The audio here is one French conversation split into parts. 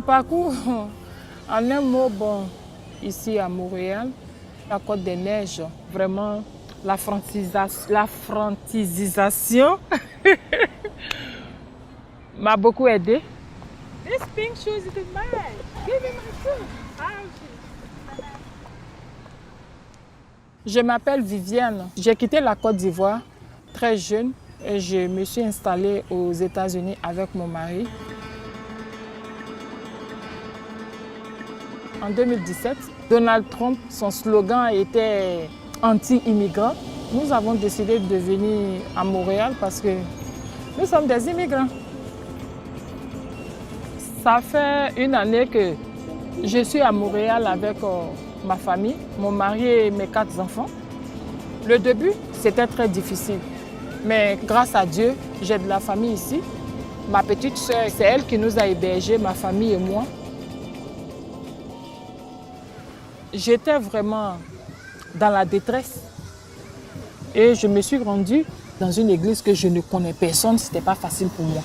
parcours, en un mot, bon, ici à Montréal, la Côte des Neiges, vraiment la francisation m'a beaucoup aidé. This pink shoes is mine. Give me my shoes. Je m'appelle Viviane. J'ai quitté la Côte d'Ivoire très jeune et je me suis installée aux États-Unis avec mon mari. En 2017, Donald Trump, son slogan était anti-immigrant. Nous avons décidé de venir à Montréal parce que nous sommes des immigrants. Ça fait une année que je suis à Montréal avec ma famille, mon mari et mes 4 enfants. Le début, c'était très difficile. Mais grâce à Dieu, j'ai de la famille ici. Ma petite sœur, c'est elle qui nous a hébergés, ma famille et moi. J'étais vraiment dans la détresse. Et je me suis rendue dans une église que je ne connais personne. Ce n'était pas facile pour moi.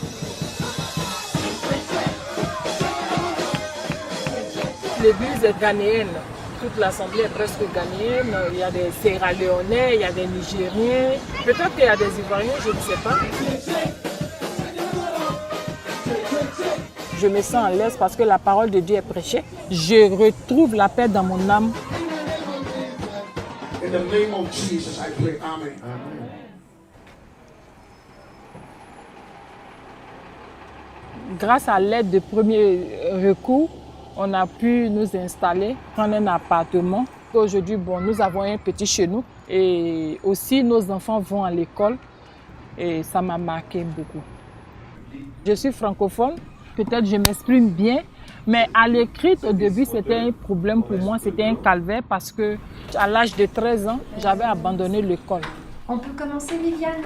L'église est ghanéenne. Toute l'assemblée est presque ghanéenne. Il y a des Sierra-Léonais, il y a des Nigériens. Peut-être qu'il y a des Ivoiriens, je ne sais pas. Je me sens à l'aise parce que la parole de Dieu est prêchée. Je retrouve la paix dans mon âme. In the name of Jesus, I pray. Amen. Grâce à l'aide de premier recours, on a pu nous installer, prendre un appartement. Aujourd'hui, bon, nous avons un petit chez nous et aussi nos enfants vont à l'école et ça m'a marqué beaucoup. Je suis francophone, peut-être je m'exprime bien, mais à l'écrit, au début, c'était un problème pour moi, c'était un calvaire parce que à l'âge de 13 ans, j'avais abandonné l'école. On peut commencer, Viviane?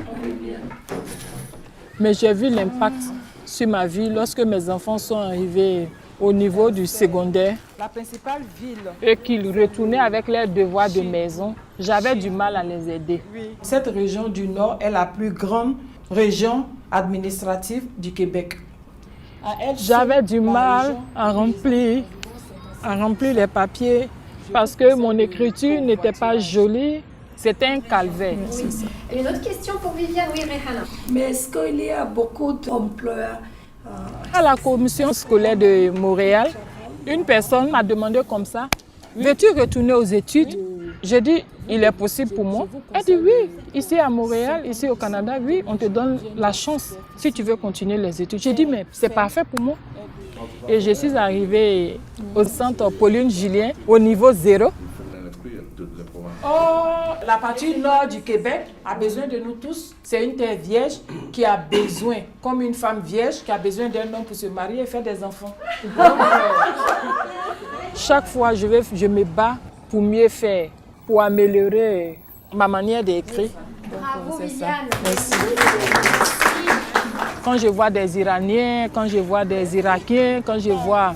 Mais j'ai vu l'impact sur ma vie lorsque mes enfants sont arrivés au niveau du secondaire. La principale ville. Et qu'ils retournaient avec leurs devoirs de maison, j'avais du mal à les aider. Cette région du Nord est la plus grande région administrative du Québec. J'avais du mal à remplir les papiers parce que mon écriture n'était pas jolie. C'était un calvaire. Une autre question pour Viviane, oui, Rehana. Mais est-ce qu'il y a beaucoup d'emplois? À la commission scolaire de Montréal, une personne m'a demandé comme ça, veux-tu retourner aux études? J'ai dit, il est possible pour moi. Elle dit oui, ici à Montréal, ici au Canada, oui, on te donne la chance si tu veux continuer les études. J'ai dit, mais c'est parfait pour moi. Et je suis arrivée au centre Pauline Julien, au niveau 0. Oh, la partie nord du Québec a besoin de nous tous. C'est une terre vierge qui a besoin, comme une femme vierge qui a besoin d'un homme pour se marier et faire des enfants. Donc, chaque fois, je me bats pour mieux faire, pour améliorer ma manière d'écrire. Bravo, Viviane. Merci. Quand je vois des Iraniens, quand je vois des Irakiens, quand je vois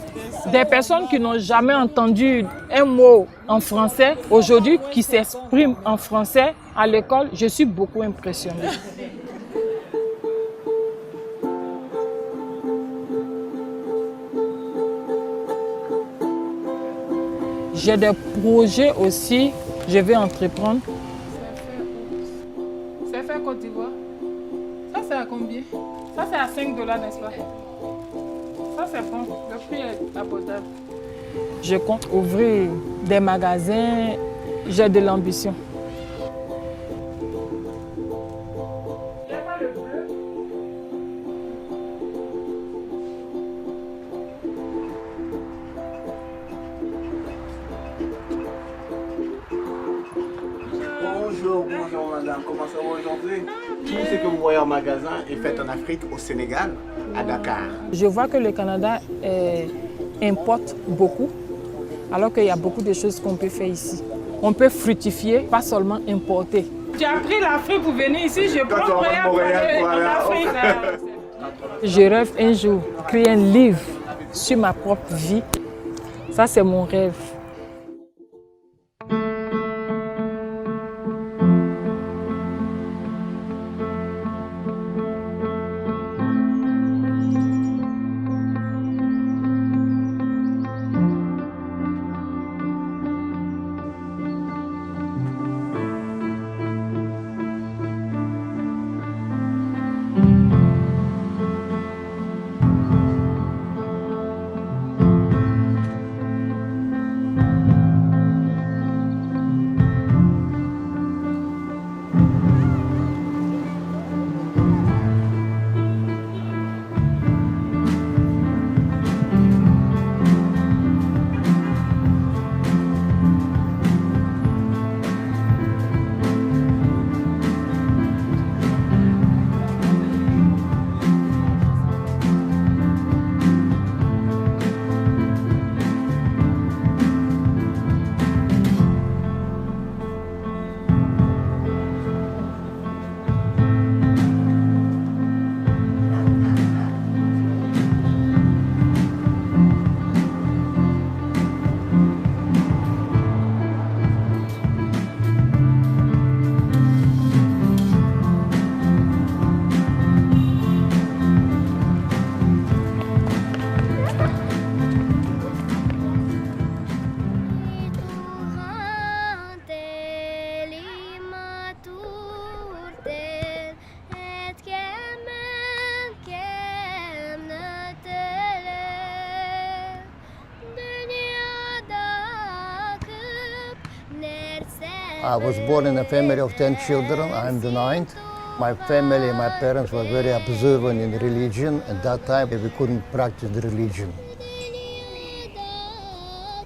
des personnes qui n'ont jamais entendu un mot en français, aujourd'hui qui s'expriment en français à l'école, je suis beaucoup impressionnée. J'ai des projets aussi, je vais entreprendre. C'est fait Côte d'Ivoire. Ça c'est à combien? Ça c'est à 5 $, n'est-ce pas? Ça c'est bon, le prix est abordable. Je compte ouvrir des magasins, j'ai de l'ambition. Bonjour madame, comment ça va aujourd'hui? Tout ce que vous voyez en magasin est fait en Afrique, au Sénégal, à Dakar. Je vois que le Canada importe beaucoup, alors qu'il y a beaucoup de choses qu'on peut faire ici. On peut fructifier, pas seulement importer. Tu as pris l'Afrique pour venir ici, je prends Montréal pour l'Afrique. Je rêve un jour créer un livre sur ma propre vie. Ça, c'est mon rêve. I was born in a family of 10 children. I'm the ninth. My family, my parents were very observant in religion. At that time, we couldn't practice the religion.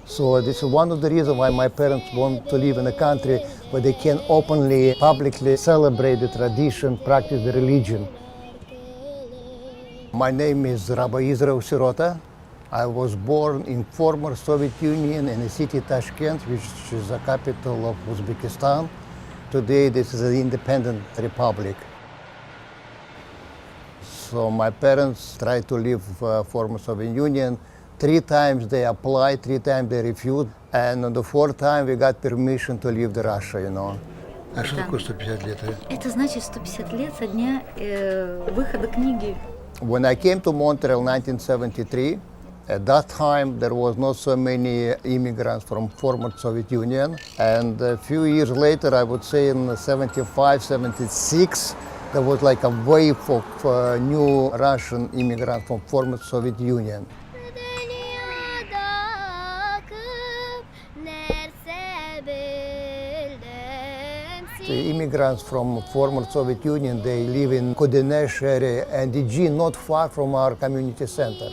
So this is one of the reasons why my parents want to live in a country where they can openly, publicly celebrate the tradition, practice the religion. My name is Rabbi Israel Sirota. I was born in former Soviet Union in the city Tashkent, which is the capital of Uzbekistan. Today, this is an independent republic. So my parents tried to leave former Soviet Union. 3 times they applied, 3 times they refused. And on the 4th time, we got permission to leave the Russia, you know. А что такое 150 лет? Это значит 150 лет со дня выхода книги. When I came to Montreal in 1973, at that time there was not so many immigrants from former Soviet Union. And a few years later, I would say in 75, 76, there was like a wave of new Russian immigrants from former Soviet Union. The immigrants from former Soviet Union, they live in Kodenesh area and DG, not far from our community center.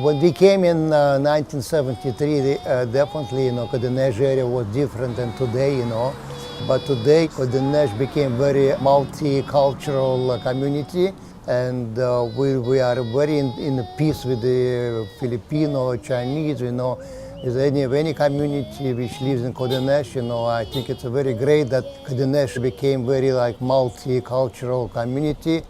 When we came in 1973, definitely, Kodenesh area was different than today, But today, Kodenesh became very multicultural community, and we are very in peace with the Filipino, Chinese, Is any community which lives in Kodenesh, I think it's very great that Kodenesh became very multicultural community.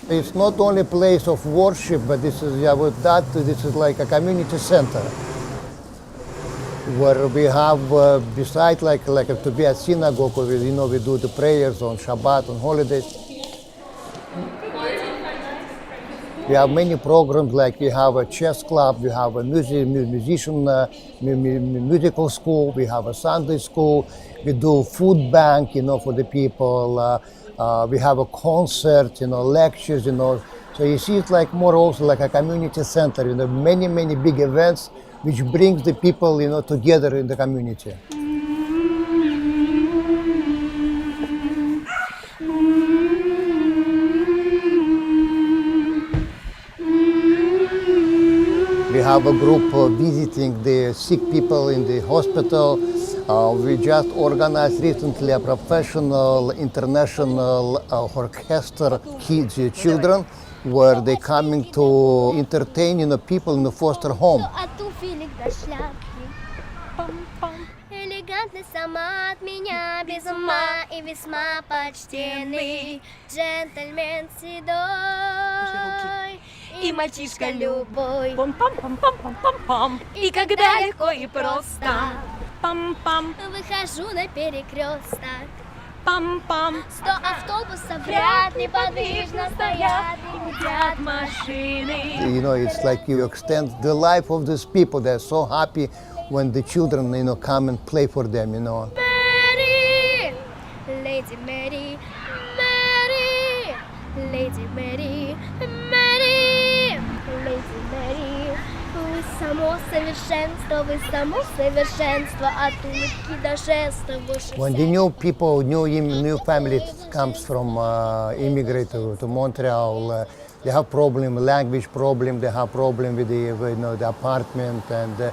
It's not only a place of worship, but this is like a community center where we have, besides like to be a synagogue, we do the prayers on Shabbat, on holidays. We have many programs, like we have a chess club, we have a musical school, we have a Sunday school, we do food bank, for the people. We have a concert, lectures, So you see, it's more also like a community center, many big events which brings the people, together in the community. We have a group visiting the sick people in the hospital. We just organized recently a professional international orchestra kids, children, where they're coming to entertain people in the foster home. Элегантный сама от меня без ума и весьма почтенный джентльмен седой и мальчишка любой. Пам-пам-пам-пам-пам-пам. И когда легко и просто. Пам-пам. Выхожу на перекресток. Пам-пам. 100 автобусов вряд ли подвижно стоят и гудят машины. It's like you extend the life of these people. They're so happy when the children, come and play for them, Mary, Lady Mary, Mary, Lady Mary, Mary, Lady Mary. Вы само совершенство, от улыбки до жестов. When the new people, new family comes from immigrate to Montreal, they have language problem, they have problem with the apartment, and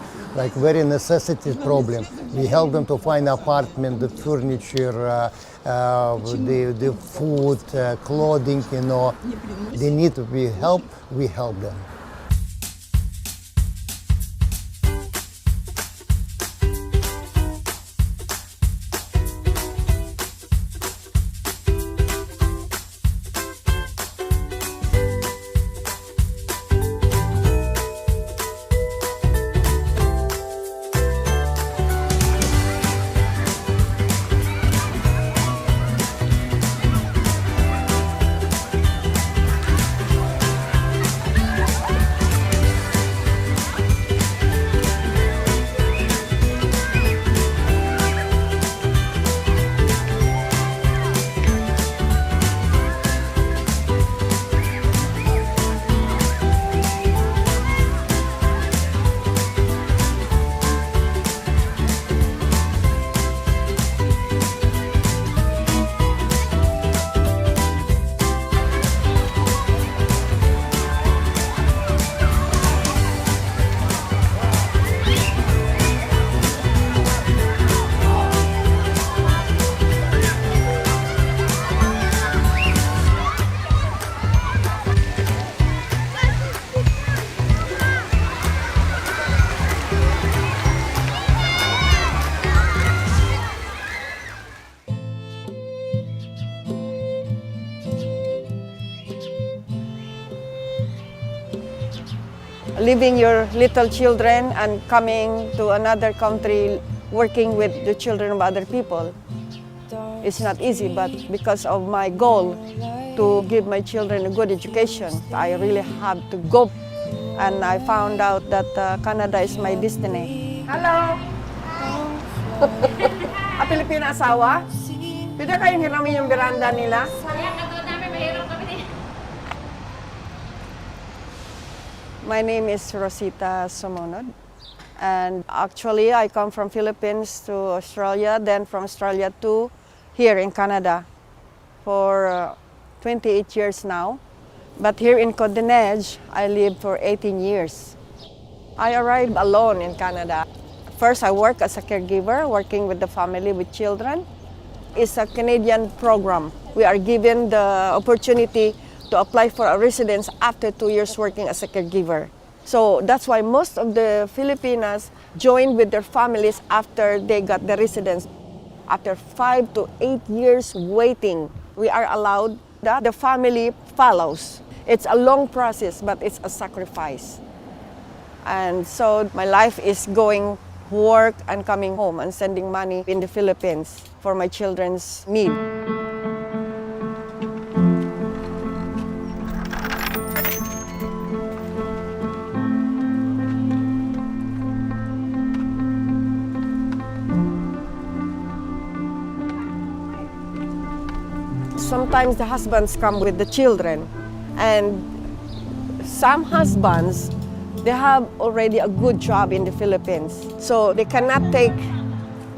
very necessity problem. We help them to find apartment, the furniture, the food, clothing, They need to be help, we help them. leaving your little children and coming to another country, working with the children of other people. It's not easy, but because of my goal to give my children a good education, I really have to go. And I found out that Canada is my destiny. Hello! Pilipina asawa? Pwede kayong hiramin yung veranda nila? My name is Rosita Somonod. And actually, I come from Philippines to Australia, then from Australia to here in Canada for 28 years now. But here in Côte d'Ivoire, I lived for 18 years. I arrived alone in Canada. First, I work as a caregiver, working with the family with children. It's a Canadian program. We are given the opportunity to apply for a residence after 2 years working as a caregiver. So that's why most of the Filipinas joined with their families after they got the residence. After 5 to 8 years waiting, we are allowed that the family follows. It's a long process, but it's a sacrifice. And so my life is going work and coming home and sending money in the Philippines for my children's need. Sometimes the husbands come with the children, and some husbands, they have already a good job in the Philippines, so they cannot take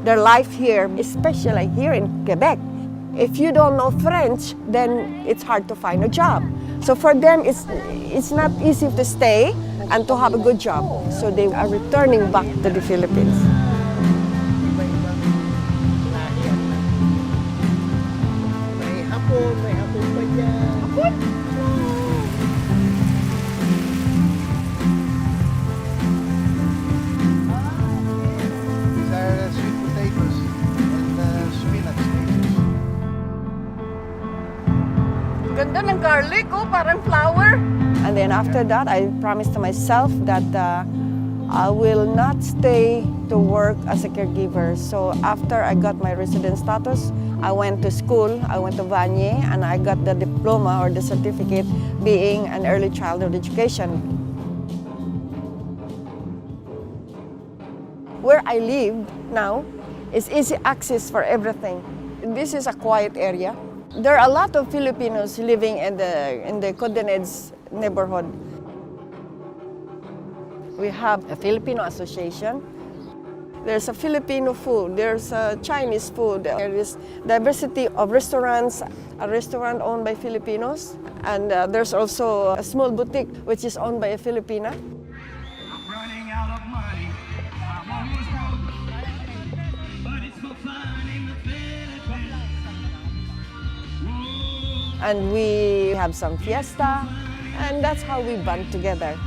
their life here, especially here in Quebec. If you don't know French, then it's hard to find a job. So for them, it's not easy to stay and to have a good job. So they are returning back to the Philippines. Ganda ng garlic, oh, parang flower. And then after that, I promised to myself that I will not stay to work as a caregiver. So after I got my resident status, I went to school, I went to Vanier, and I got the diploma or the certificate being an early childhood education. Where I live now is easy access for everything. This is a quiet area. There are a lot of Filipinos living in the Côte d'Ivoire neighborhood. We have a Filipino association. There's a Filipino food. There's a Chinese food. There is diversity of restaurants. A restaurant owned by Filipinos, and there's also a small boutique which is owned by a Filipina. And we have some fiesta, and that's how we bond together.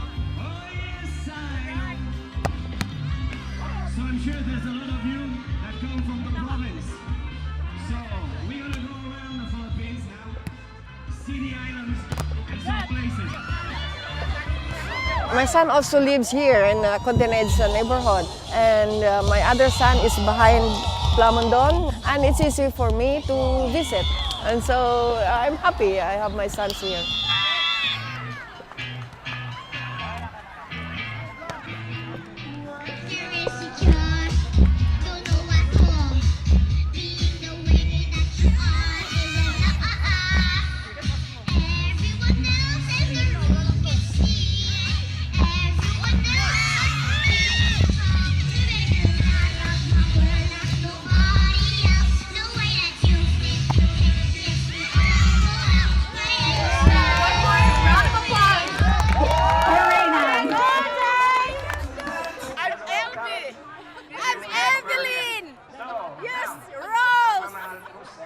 So I'm sure there's a lot of you that come from the province. So we're going to go around the Philippines now, see the islands and some places. My son also lives here in Côte d'Ivoire neighborhood, and my other son is behind Plamondon, and it's easy for me to visit. And so I'm happy I have my sons here.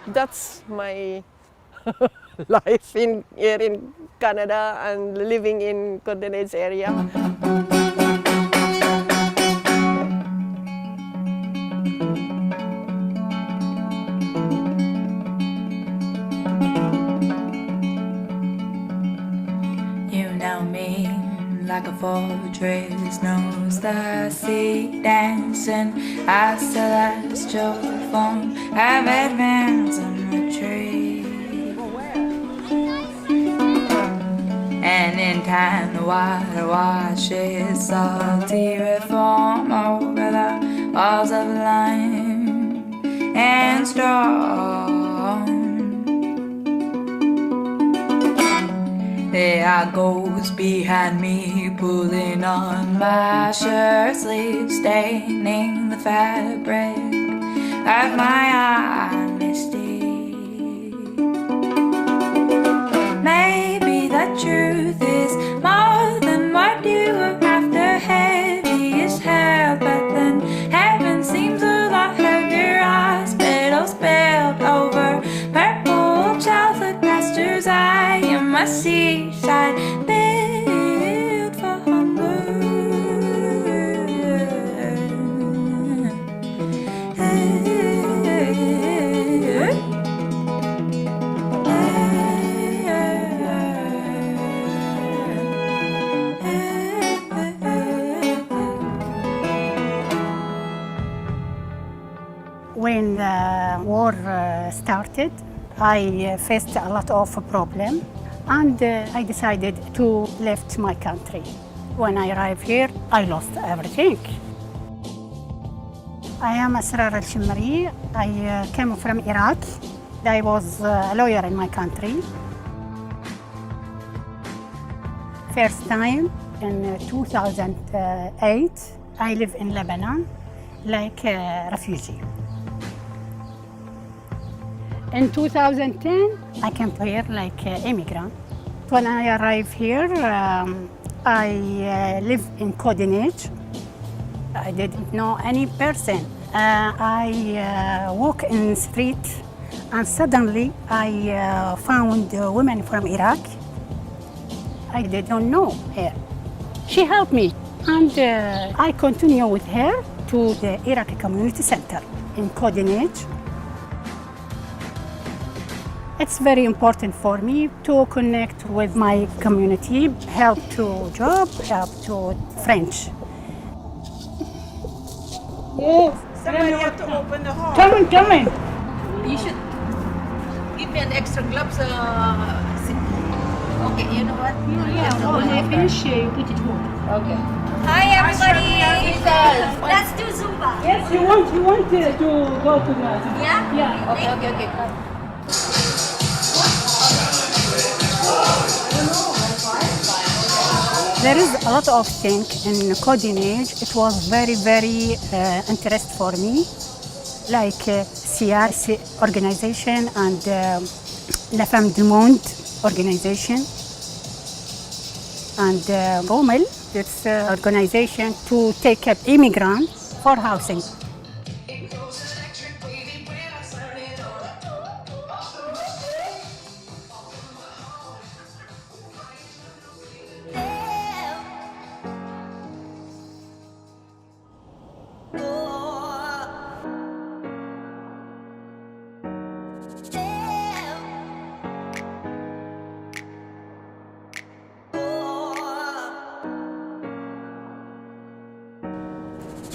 That's my life here in Canada and living in Côte d'Ivoire area. like a fortress, knows the sea dancing as celestial form have advanced in retreat. And in time the water washes salty reform over the walls of lime and stone. There are ghosts behind me pulling on my shirt sleeve, staining the fabric of my honesty. Maybe the truth is more than what you were after. Heavy is hell, but then heaven seems a lot heavier. Hospitals built over purple childhood pastures. I am a seaside built for hunger. When the war started, I faced a lot of problems, and I decided to leave my country. When I arrived here, I lost everything. I am Asrar Al-Shimmari. I came from Iraq. I was a lawyer in my country. First time in 2008, I live in Lebanon like a refugee. In 2010, I came here like an immigrant. When I arrived here, I live in Kodinage. I didn't know any person. I walk in the street, and suddenly I found a woman from Iraq. I didn't know her. She helped me, and I continue with her to the Iraqi Community Center in Kodinage. It's very important for me to connect with my community, help to job, help to French. Yes. Somebody have to open the hall. Come on, come on. You should give me an extra gloves. Okay, you know what? When I finish, you put it home. Okay. Hi everybody! Let's do Zumba. Yes, you want to go to the... Yeah? Yeah. Okay, come. There is a lot of things in Kodinage. It was very, very interesting for me, like CRC organization and La Femme du Monde organization. And Rommel, it's an organization to take up immigrants for housing.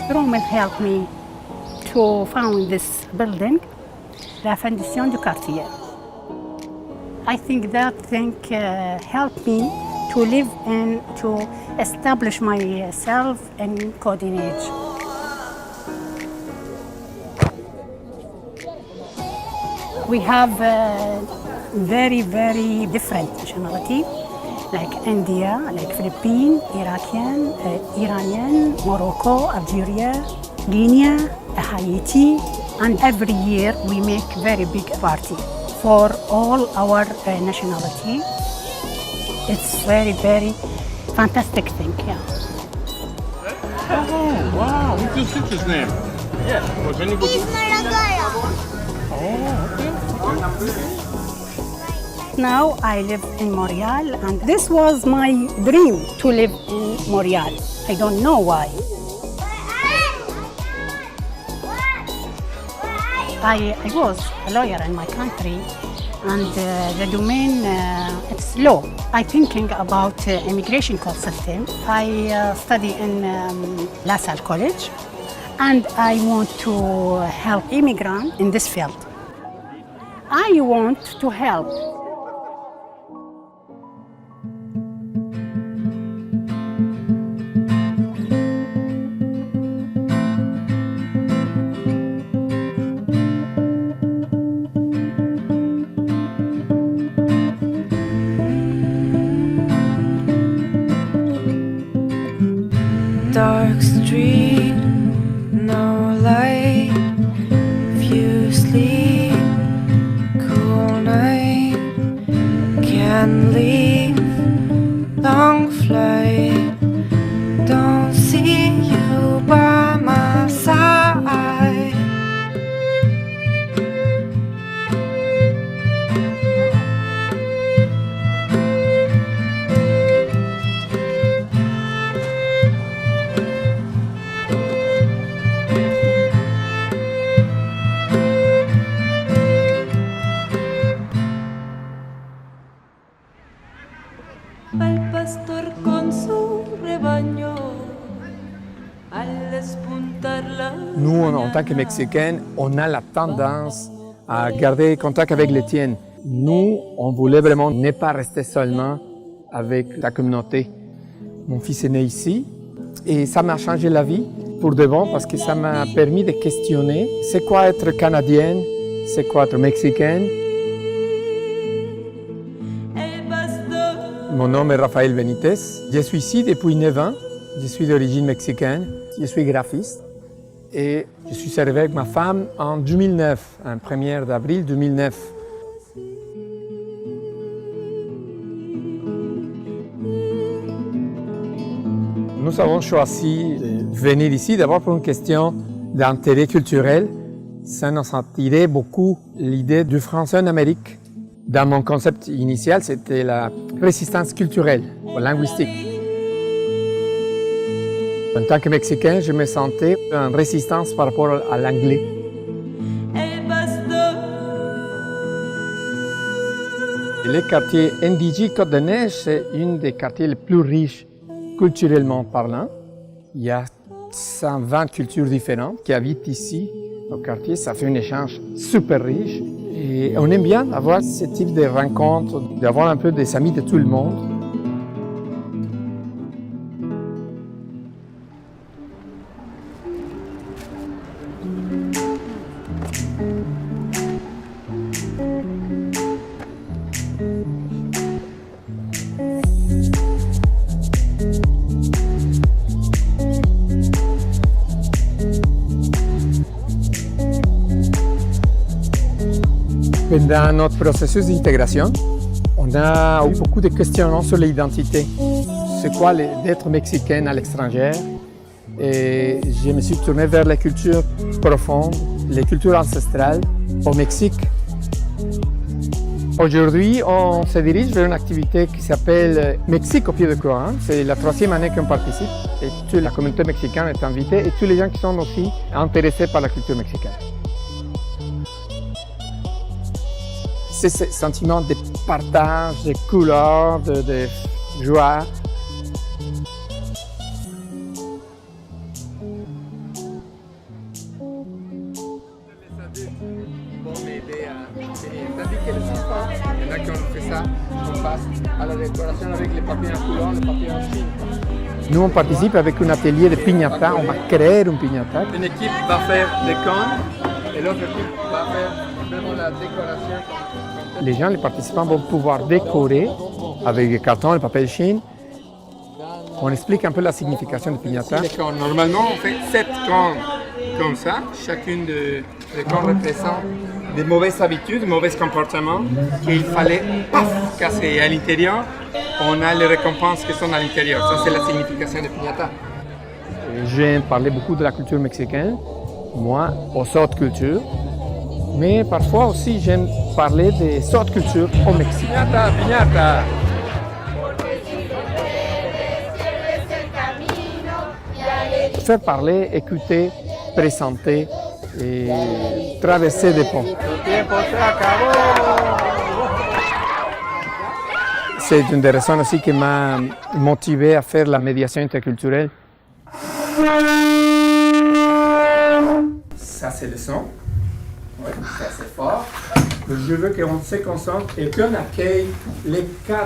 Rommel helped me to found this building, La Fondation du Quartier. I think that thing helped me to live and to establish myself in Kodinage. We have very, very different nationality, like India, like Philippines, Iraqian, Iranian, Morocco, Algeria, Guinea, Haiti, and every year we make very big party for all our nationality. It's very, very fantastic thing, yeah. Oh, wow. What's your sister's name? Yeah. Was anybody? Now I live in Montreal, and this was my dream to live in Montreal. I don't know why. I was a lawyer in my country, and the domain it's law. I'm thinking about immigration court system. I study in La Salle College, and I want to help immigrants in this field. I want to help. Dark street, no light, few sleep, cool night, can leave, long flight, don't see you by my side. Al pastor con su rebaño, al despuntar la... Nous, en tant que Mexicains, on a la tendance à garder contact avec les tiennes. Nous, on voulait vraiment ne pas rester seulement avec la communauté. Mon fils est né ici et ça m'a changé la vie pour de bon parce que ça m'a permis de questionner c'est quoi être canadienne, c'est quoi être mexicaine. Mon nom est Rafael Benitez. Je suis ici depuis 9 ans. Je suis d'origine mexicaine. Je suis graphiste. Et je suis arrivé avec ma femme en 2009, un 1er d'avril 2009. Nous avons choisi de venir ici d'abord pour une question d'intérêt culturel. Ça nous attirait beaucoup l'idée du français en Amérique. Dans mon concept initial, c'était la résistance culturelle ou linguistique. En tant que Mexicain, je me sentais en résistance par rapport à l'anglais. Le quartier NDG Côte-des-Neiges, c'est un des quartiers les plus riches culturellement parlant. Il y a 120 cultures différentes qui habitent ici au quartier. Ça fait un échange super riche. Et on aime bien avoir ce type de rencontres, d'avoir un peu des amis de tout le monde. Dans notre processus d'intégration, on a eu beaucoup de questionnements sur l'identité. C'est quoi d'être mexicain à l'étranger? Et je me suis tourné vers les cultures profondes, les cultures ancestrales au Mexique. Aujourd'hui, on se dirige vers une activité qui s'appelle Mexique au pied de Coran. C'est la 3e année qu'on participe et toute la communauté mexicaine est invitée et tous les gens qui sont aussi intéressés par la culture mexicaine. C'est ce sentiment de partage, de couleur, de joie. Tandis que les enfants, il y en a qui ont fait ça, on passe à la décoration avec les papiers en couleur, les papiers en chine. Nous, on participe avec un atelier de piñata, on va créer une piñata. Une équipe va faire des cônes et l'autre équipe va faire vraiment la décoration. Les gens, les participants vont pouvoir décorer avec des cartons, le papier de chine. On explique un peu la signification de piñata. Normalement, on fait 7 cônes comme ça. Chacune des cônes représente des mauvaises habitudes, des mauvais comportements qu'il fallait casser. À l'intérieur, on a les récompenses qui sont à l'intérieur. Ça, c'est la signification de piñata. J'aime parler beaucoup de la culture mexicaine, moi, aux autres cultures. Mais parfois aussi, j'aime parler des autres cultures au Mexique. Piñata, piñata! Faire parler, écouter, présenter et traverser des ponts. Le tiempo se acabó. C'est une des raisons aussi qui m'a motivé à faire la médiation interculturelle. Ça, c'est le son. Oui, ça, c'est fort. Je veux qu'on se concentre et qu'on accueille les 4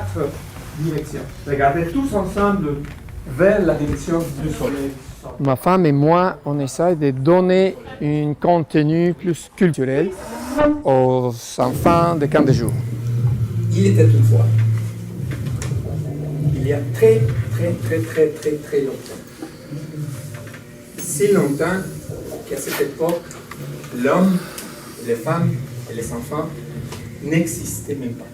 directions. Regardez tous ensemble vers la direction du soleil. Ma femme et moi, on essaie de donner un contenu plus culturel aux enfants de camp de jour. Il était une fois, il y a très longtemps. Si longtemps qu'à cette époque, l'homme, les femmes et les enfants n'existaient même pas.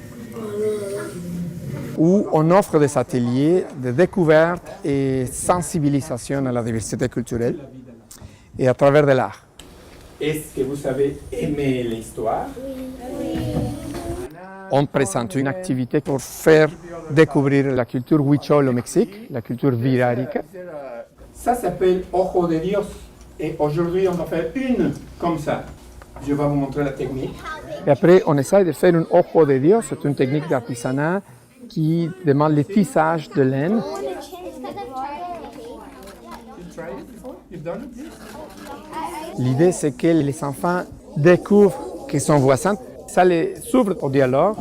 Où on offre des ateliers de découverte et sensibilisation à la diversité culturelle et à travers de l'art. Est-ce que vous avez aimé l'histoire? Oui. On présente une activité pour faire découvrir la culture huichol au Mexique, la culture virárica. Ça s'appelle Ojo de Dios et aujourd'hui on va faire une comme ça. Je vais vous montrer la technique. Et après on essaie de faire un Ojo de Dios, c'est une technique d'artisanat qui demande le tissage de laine. L'idée, c'est que les enfants découvrent qu'ils sont voisins. Ça les ouvre au dialogue.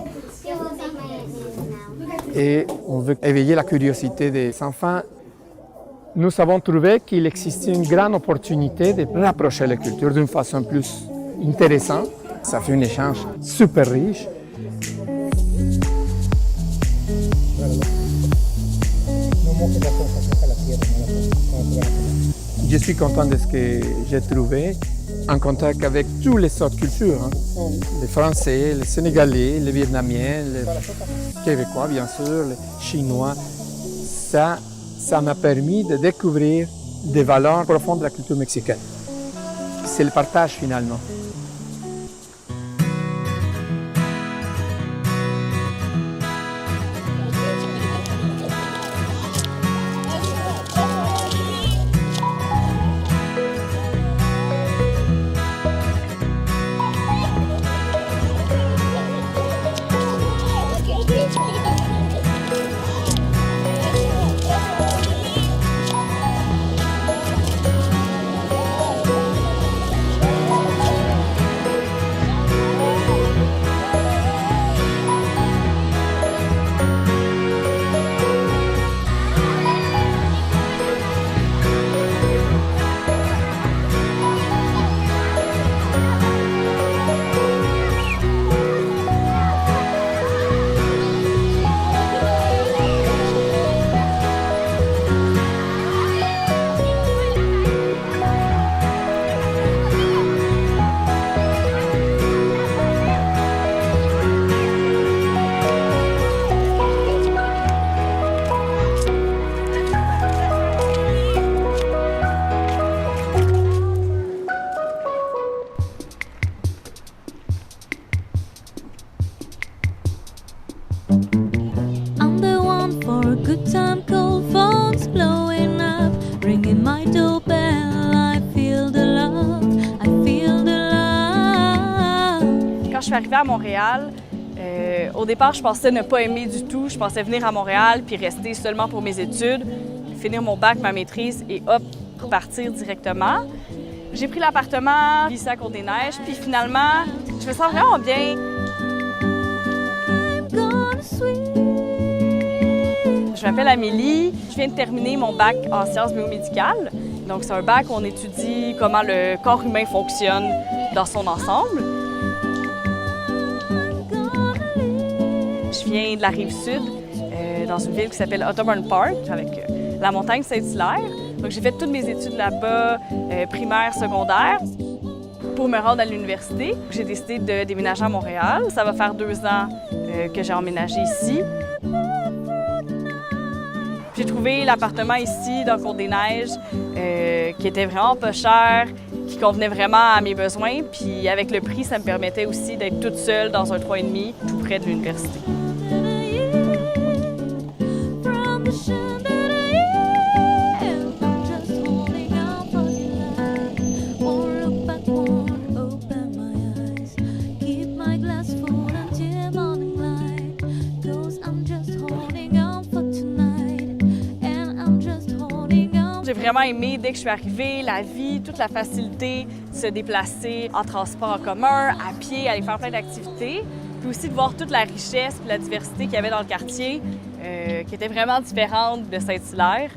Et on veut éveiller la curiosité des enfants. Nous avons trouvé qu'il existait une grande opportunité de rapprocher les cultures d'une façon plus intéressante. Ça fait un échange super riche. Je suis content de ce que j'ai trouvé, en contact avec toutes les autres cultures, les Français, les Sénégalais, les Vietnamiens, les Québécois bien sûr, les Chinois. Ça m'a permis de découvrir des valeurs profondes de la culture mexicaine. C'est le partage finalement. I'm the one for a good time, cold phones blowing up, ringing my doorbell. I feel the love, I feel the love. Quand je suis arrivée à Montréal, au départ, je pensais ne pas aimer du tout. Je pensais venir à Montréal puis rester seulement pour mes études, finir mon bac, ma maîtrise et hop, partir directement. J'ai pris l'appartement ici à Côte-des-Neiges, puis finalement, je me sens vraiment bien. Je m'appelle Amélie, je viens de terminer mon bac en sciences biomédicales. Donc c'est un bac où on étudie comment le corps humain fonctionne dans son ensemble. Je viens de la Rive-Sud, dans une ville qui s'appelle Otterburn Park, avec la montagne Saint-Hilaire. Donc j'ai fait toutes mes études là-bas, primaire, secondaire. Pour me rendre à l'université, j'ai décidé de déménager à Montréal. Ça va faire 2 ans que j'ai emménagé ici. J'ai trouvé l'appartement ici, dans Côte-des-Neiges, qui était vraiment pas cher, qui convenait vraiment à mes besoins. Puis avec le prix, ça me permettait aussi d'être toute seule dans un 3,5 tout près de l'université. j'ai vraiment aimé dès que je suis arrivée, la vie, toute la facilité de se déplacer en transport en commun, à pied, aller faire plein d'activités. Puis aussi de voir toute la richesse et la diversité qu'il y avait dans le quartier, qui était vraiment différente de Saint-Hilaire.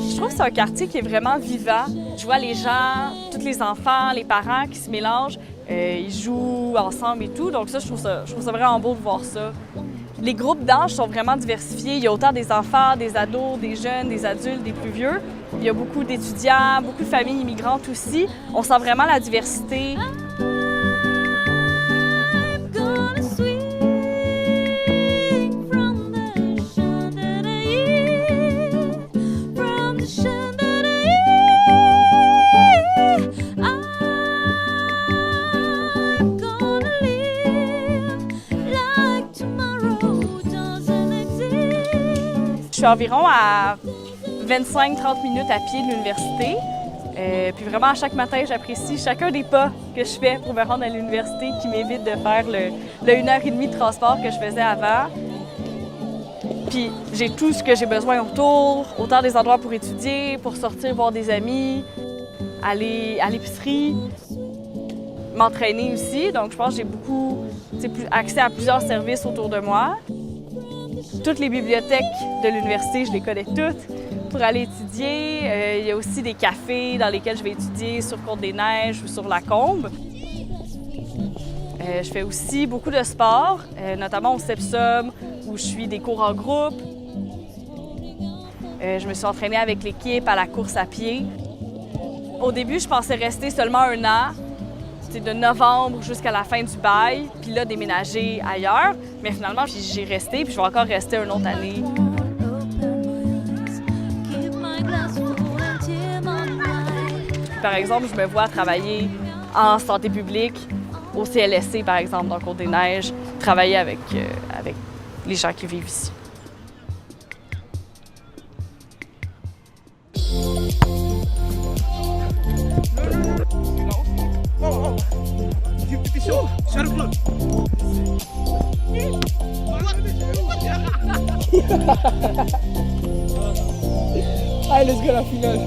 Je trouve que c'est un quartier qui est vraiment vivant. Je vois les gens, tous les enfants, les parents qui se mélangent, ils jouent ensemble et tout. Donc ça, je trouve ça vraiment beau de voir ça. Les groupes d'âge sont vraiment diversifiés. Il y a autant des enfants, des ados, des jeunes, des adultes, des plus vieux. Il y a beaucoup d'étudiants, beaucoup de familles immigrantes aussi. On sent vraiment la diversité. Je suis environ à 25-30 minutes à pied de l'université. Puis vraiment, à chaque matin, j'apprécie chacun des pas que je fais pour me rendre à l'université qui m'évite de faire le 1h30 de transport que je faisais avant. Puis j'ai tout ce que j'ai besoin autour, autant des endroits pour étudier, pour sortir voir des amis, aller à l'épicerie, m'entraîner aussi. Donc je pense que j'ai beaucoup accès à plusieurs services autour de moi. Toutes les bibliothèques de l'université, je les connais toutes pour aller étudier. Il y a aussi des cafés dans lesquels je vais étudier sur Côte-des-Neiges ou sur la Combe. Je fais aussi beaucoup de sport, notamment au Sepsum, où je suis des cours en groupe. Je me suis entraînée avec l'équipe à la course à pied. Au début, je pensais rester seulement 1 an, de novembre jusqu'à la fin du bail, puis là, déménager ailleurs. Mais finalement, j'ai resté, puis je vais encore rester une autre année. Par exemple, je me vois travailler en santé publique, au CLSC, par exemple, dans Côte-des-Neiges, travailler avec les gens qui vivent ici. Allez, let's go la finale.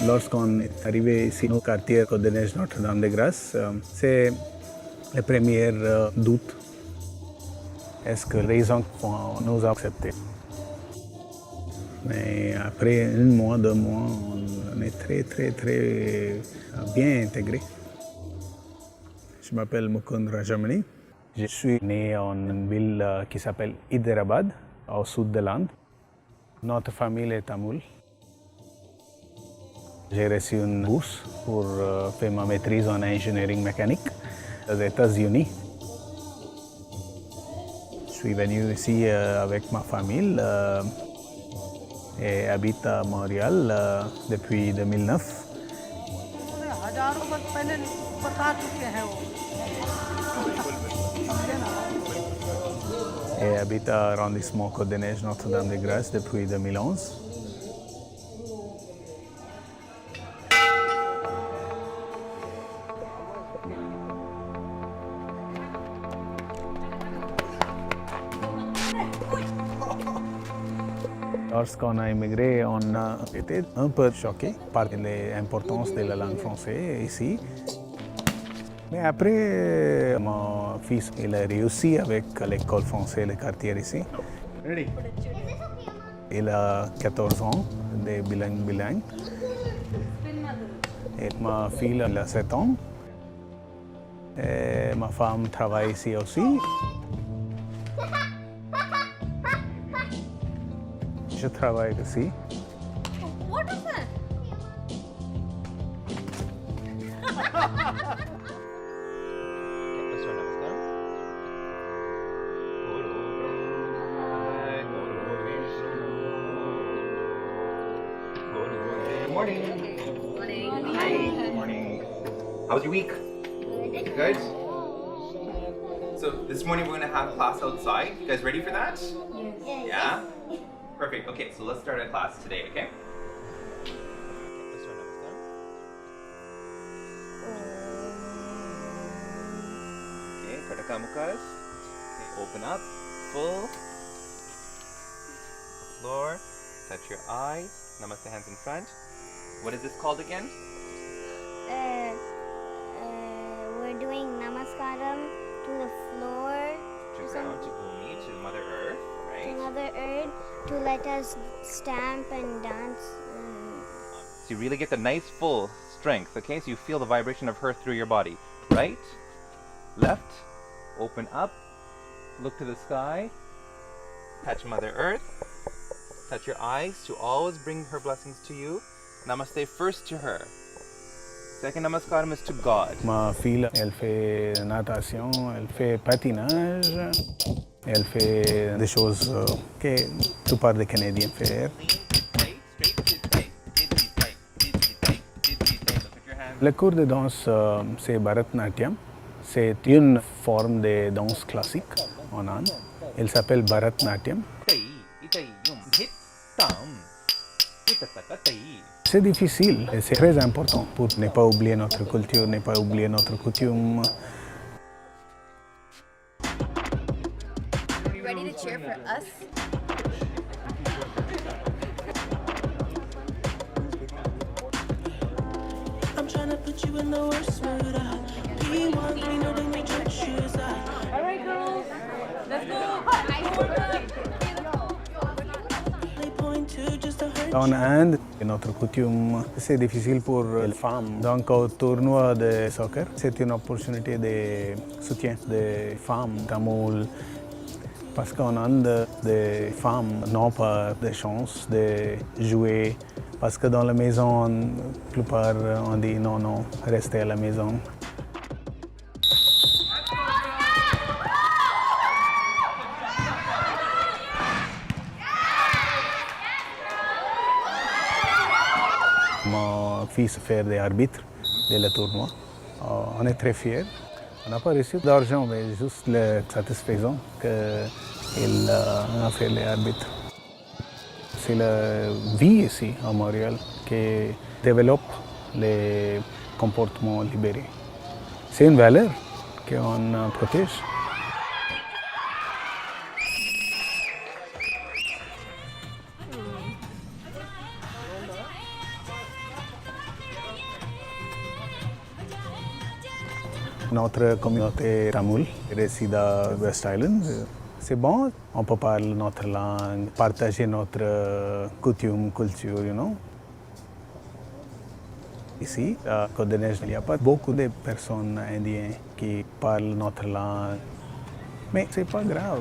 Lorsqu'on est arrivé ici au quartier Côte-des-Neiges Notre-Dame-des-Grâces, c'est les premiers doutes. Est-ce que les gens nous ont acceptés? Mais après 1 mois, 2 mois, on est très bien intégrés. Je m'appelle Mukund Rajamani. Je suis né en une ville qui s'appelle Hyderabad, au sud de l'Inde. Notre famille est tamoule. J'ai reçu une bourse pour faire ma maîtrise en ingénierie mécanique aux États-Unis. Je suis venu ici avec ma famille et habite à Montréal depuis 2009. Et habite à l'arrondissement Côte-des-Neiges Notre-Dame-des-Grâces depuis 2011. Lorsqu'on a immigré, on a été un peu choqué par l'importance de la langue française ici. Mais après, mon fils il a réussi avec l'école française, le quartier ici. Il a 14 ans, de bilingue. Et ma fille elle a 7 ans. Et ma femme travaille ici aussi. Je travaille ici. What is that? Good morning. Good morning. How was your week? Good? So this morning we're going to have class outside. You guys ready for that? Yes. Yeah? Perfect. Okay, so let's start our class today, okay? Okay, Kataka Mukas. Okay, open up. Full. Floor. Touch your eyes. Namaste, hands in front. What is this called again? We're doing namaskaram to the floor. To ground, to Bhumi, to Mother Earth, right? To Mother Earth, to let us stamp and dance. So you really get the nice full strength, okay? So you feel the vibration of her through your body. Right, left, open up, look to the sky, touch Mother Earth, touch your eyes to always bring her blessings to you. Namaste first to her. Second namaskaram is to God. Ma fille, elle fait natation, elle fait patinage, elle fait des choses que la plupart des Canadiens font. Le cours de danse, c'est Bharatnatyam. C'est une forme de danse classique en Inde. Elle s'appelle Bharatnatyam. C'est difficile et c'est très important pour ne pas oublier notre culture, ne pas oublier notre coutume. Ready to cheer for us? I'm trying to put you in the worst mood. P1 cleaner than your church shoes. All right, girls, let's go. En Inde, notre coutume, c'est difficile pour les femmes. Donc au tournoi de soccer, c'est une opportunité de soutien des femmes tamoules. Parce qu'en Inde, les femmes n'ont pas de chance de jouer. Parce que dans la maison, la plupart on dit non, non, restez à la maison. Mon fils fait des arbitres de le tournoi. On est très fiers. On n'a pas reçu d'argent, mais juste le satisfaisant qu'il a fait les arbitres. C'est la vie ici à Montréal qui développe les comportements libérés. C'est une valeur qu'on protège. Notre communauté tamoule réside à West Island. C'est bon, on peut parler notre langue, partager notre coutume, culture, you know. Ici, à Côte-des-Neiges, il n'y a pas beaucoup de personnes indiennes qui parlent notre langue. Mais c'est pas grave.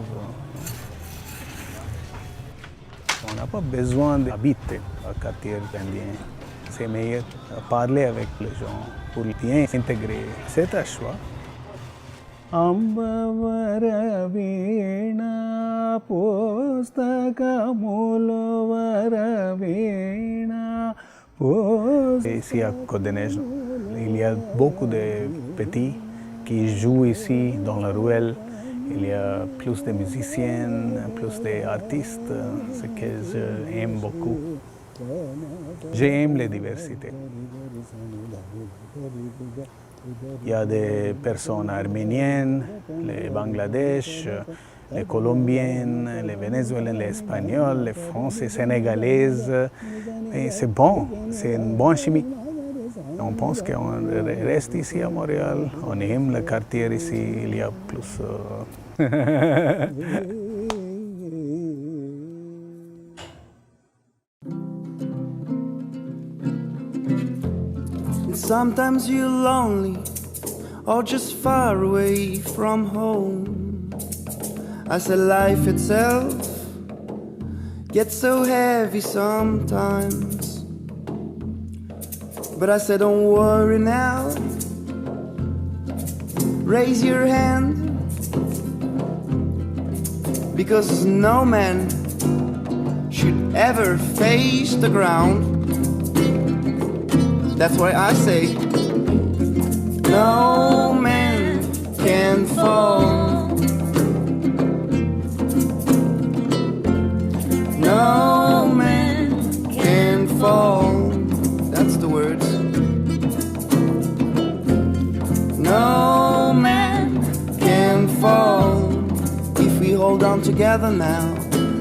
On n'a pas besoin d'habiter au quartier indien. C'est meilleur de parler avec les gens pour bien s'intégrer. C'est un choix. Ambavaravina postakamulovaravina. Ici à Côte-des-Neiges, il y a beaucoup de petits qui jouent ici dans la ruelle. Il y a plus de musiciens, plus d'artistes, ce que j'aime beaucoup. J'aime la diversité. Il y a des personnes arméniennes, les Bangladesh, les Colombiennes, les Vénézuéliennes, les Espagnols, les Français, Sénégalaises. Et c'est bon, c'est une bonne chimie. On pense qu'on reste ici à Montréal, on aime le quartier ici, il y a plus... Sometimes you're lonely or just far away from home. I said life itself gets so heavy sometimes. But I said don't worry now, raise your hand, because no man should ever face the ground. That's why I say no man can fall, no man can fall. That's the words. No man can fall if we hold on together now.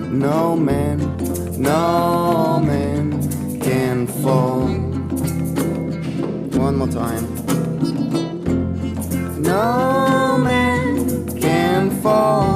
No man can fall. One more time. No man can fall.